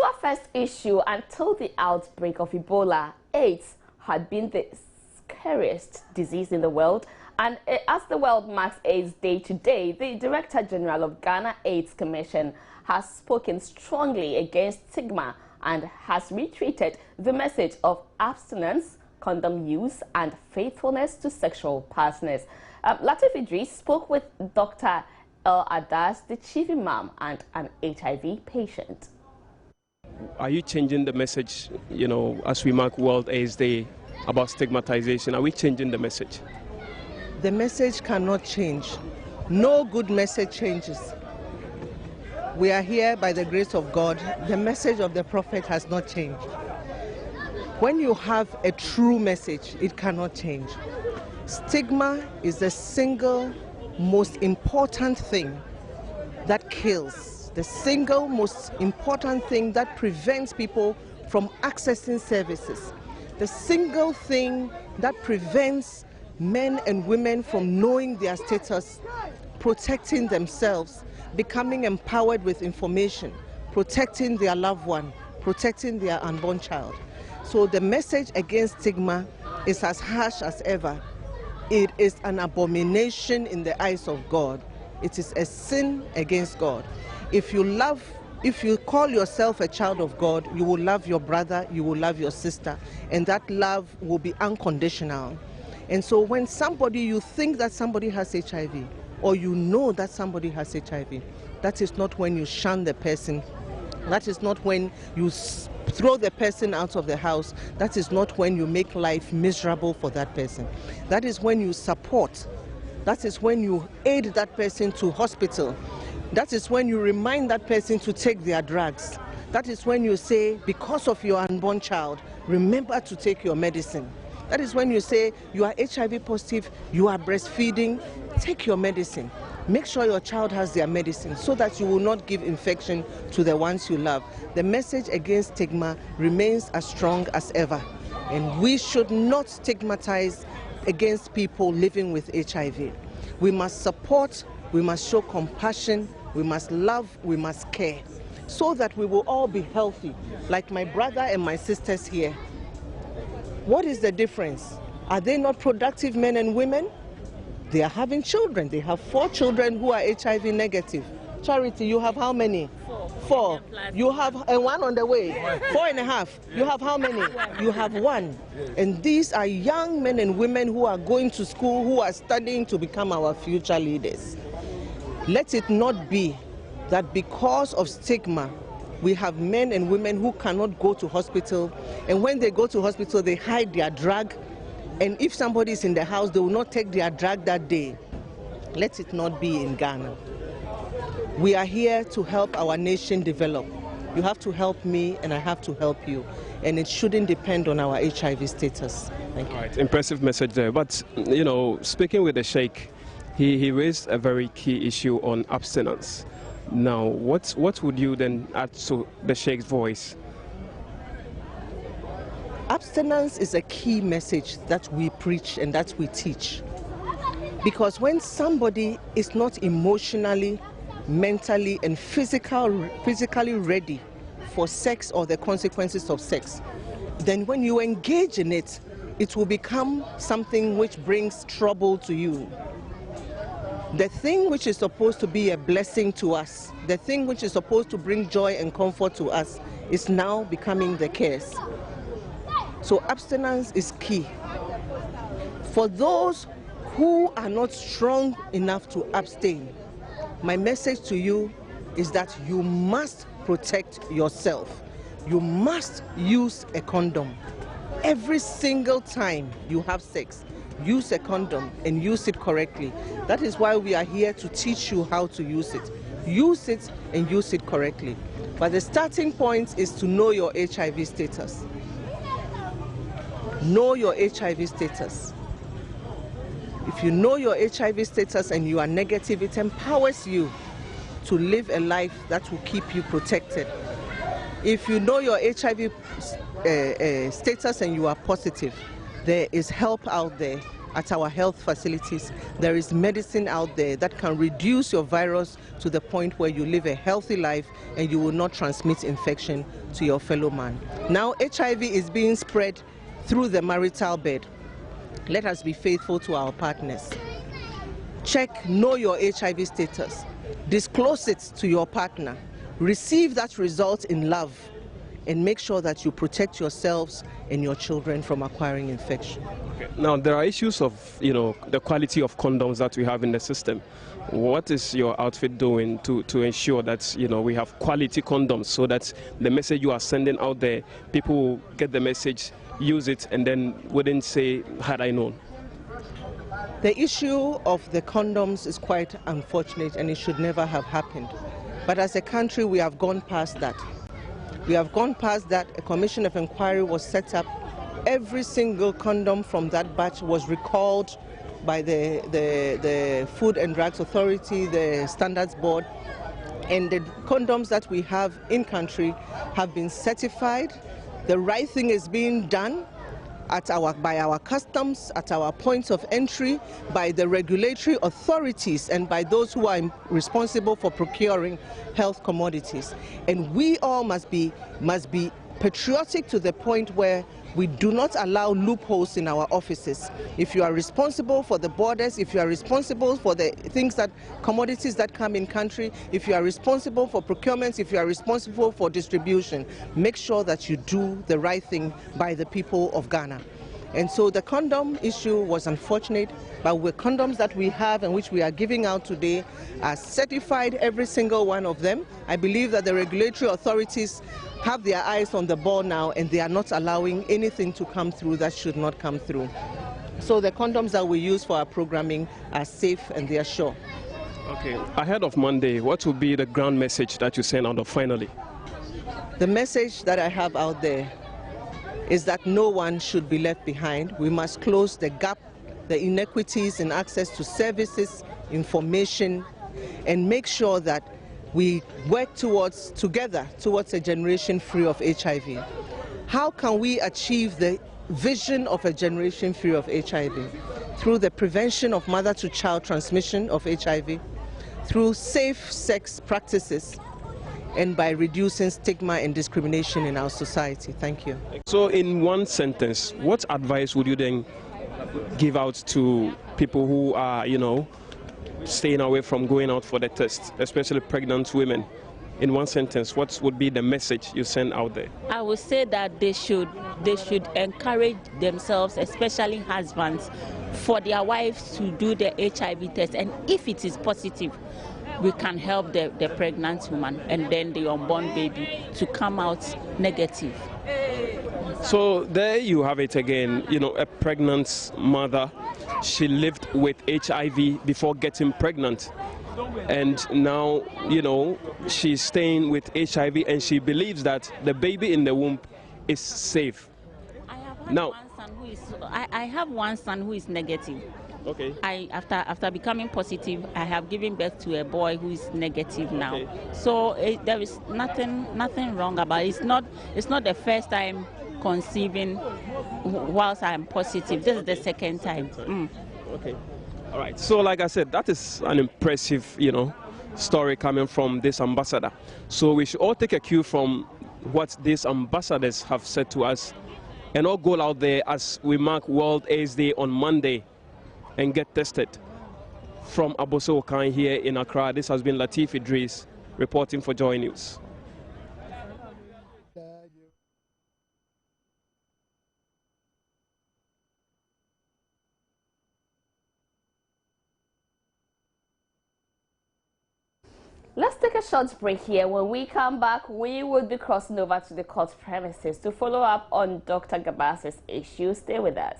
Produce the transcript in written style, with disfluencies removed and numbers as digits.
to our first issue. Until the outbreak of Ebola, AIDS had been the scariest disease in the world. And as the world marks AIDS Day today, the Director General of Ghana AIDS Commission has spoken strongly against stigma and has retweeted the message of abstinence, condom use, and faithfulness to sexual partners. Latif Idris spoke with Dr. El Adas, the chief imam and an HIV patient. Are you changing the message, as we mark World AIDS Day about stigmatization? Are we changing the message? The message cannot change. No good message changes. We are here by the grace of God. The message of the prophet has not changed. When you have a true message, it cannot change. Stigma is the single most important thing that kills, the single most important thing that prevents people from accessing services, the single thing that prevents men and women from knowing their status, protecting themselves, becoming empowered with information, protecting their loved one, protecting their unborn child. So the message against stigma is as harsh as ever. It is an abomination in the eyes of God. It is a sin against God. If you call yourself a child of God, you will love your brother, you will love your sister, and that love will be unconditional. And so when you think that somebody has HIV, or you know that somebody has HIV, that is not when you shun the person. That is not when you throw the person out of the house. That is not when you make life miserable for that person. That is when you support. That is when you aid that person to hospital. That is when you remind that person to take their drugs. That is when you say, because of your unborn child, remember to take your medicine. That is when you say, you are HIV positive, you are breastfeeding, take your medicine. Make sure your child has their medicine so that you will not give infection to the ones you love. The message against stigma remains as strong as ever. And we should not stigmatize against people living with HIV. We must support, we must show compassion, we must love, we must care, so that we will all be healthy, like my brother and my sisters here. What is the difference? Are they not productive men and women? They are having children. They have 4 children who are HIV negative. Charity, you have how many? 4. You have one on the way. 4.5. You have how many? You have 1. And these are young men and women who are going to school, who are studying to become our future leaders. Let it not be that because of stigma, we have men and women who cannot go to hospital, and when they go to hospital, they hide their drug. And if somebody is in the house, they will not take their drug that day. Let it not be in Ghana. We are here to help our nation develop. You have to help me, and I have to help you. And it shouldn't depend on our HIV status. Thank you. All right, impressive message there. But, speaking with the Sheikh, he raised a very key issue on abstinence. Now, what would you then add to the Sheikh's voice? Abstinence is a key message that we preach and that we teach. Because when somebody is not emotionally, mentally, and physically ready for sex or the consequences of sex, then when you engage in it, it will become something which brings trouble to you. The thing which is supposed to be a blessing to us, the thing which is supposed to bring joy and comfort to us, is now becoming the curse. So abstinence is key. For those who are not strong enough to abstain, my message to you is that you must protect yourself. You must use a condom. Every single time you have sex, use a condom and use it correctly. That is why we are here to teach you how to use it. Use it and use it correctly. But the starting point is to know your HIV status. Know your HIV status. If you know your HIV status and you are negative, it empowers you to live a life that will keep you protected. If you know your HIV status and you are positive, there is help out there. at our health facilities, there is medicine out there that can reduce your virus to the point where you live a healthy life and you will not transmit infection to your fellow man. Now, HIV is being spread through the marital bed. Let us be faithful to our partners. Check, know your HIV status. Disclose it to your partner. Receive that result in love, and make sure that you protect yourselves and your children from acquiring infection. Okay. Now, there are issues of, the quality of condoms that we have in the system. What is your outfit doing to ensure that, we have quality condoms so that the message you are sending out there, people will get the message, use it, and then wouldn't say, had I known? The issue of the condoms is quite unfortunate, and it should never have happened. But as a country, we have gone past that. We have gone past that. A commission of inquiry was set up. Every single condom from that batch was recalled by the Food and Drugs Authority, the Standards Board, and the condoms that we have in country have been certified. The right thing is being done by our customs, at our points of entry, by the regulatory authorities, and by those who are responsible for procuring health commodities. And we all must be patriotic to the point where we do not allow loopholes in our offices. If you are responsible for the borders, if you are responsible for the commodities that come in country, if you are responsible for procurement, if you are responsible for distribution, make sure that you do the right thing by the people of Ghana. And so the condom issue was unfortunate, but the condoms that we have and which we are giving out today are certified, every single one of them. I believe that the regulatory authorities have their eyes on the ball now, and they are not allowing anything to come through that should not come through. So the condoms that we use for our programming are safe and they are sure. Okay, ahead of Monday, what will be the grand message that you send out finally? The message that I have out there is that no one should be left behind. We must close the gap, the inequities in access to services, information, and make sure that we work together towards a generation free of HIV. How can we achieve the vision of a generation free of HIV? Through the prevention of mother-to-child transmission of HIV, through safe sex practices, and by reducing stigma and discrimination in our society. Thank you. So in one sentence, what advice would you then give out to people who are, staying away from going out for the test, especially pregnant women? In one sentence, what would be the message you send out there? I would say that they should encourage themselves, especially husbands, for their wives to do the HIV test, and if it is positive, we can help the pregnant woman and then the unborn baby to come out negative. So there you have it again, a pregnant mother. She lived with HIV before getting pregnant, and now she's staying with HIV, and she believes that the baby in the womb is safe. I have one son who is negative. Okay. After becoming positive, I have given birth to a boy who is negative now. Okay. So there is nothing wrong about it. It's not the first time conceiving whilst I am positive. This is the second time. Okay. All right. So like I said, that is an impressive, story coming from this ambassador. So we should all take a cue from what these ambassadors have said to us, and all go out there as we mark World AIDS Day on Monday and get tested. From Aboso Okan here in Accra, this has been Latif Idris reporting for Joy News. Let's take a short break here. When we come back, we will be crossing over to the court premises to follow up on Dr. Gabas's issue. Stay with us.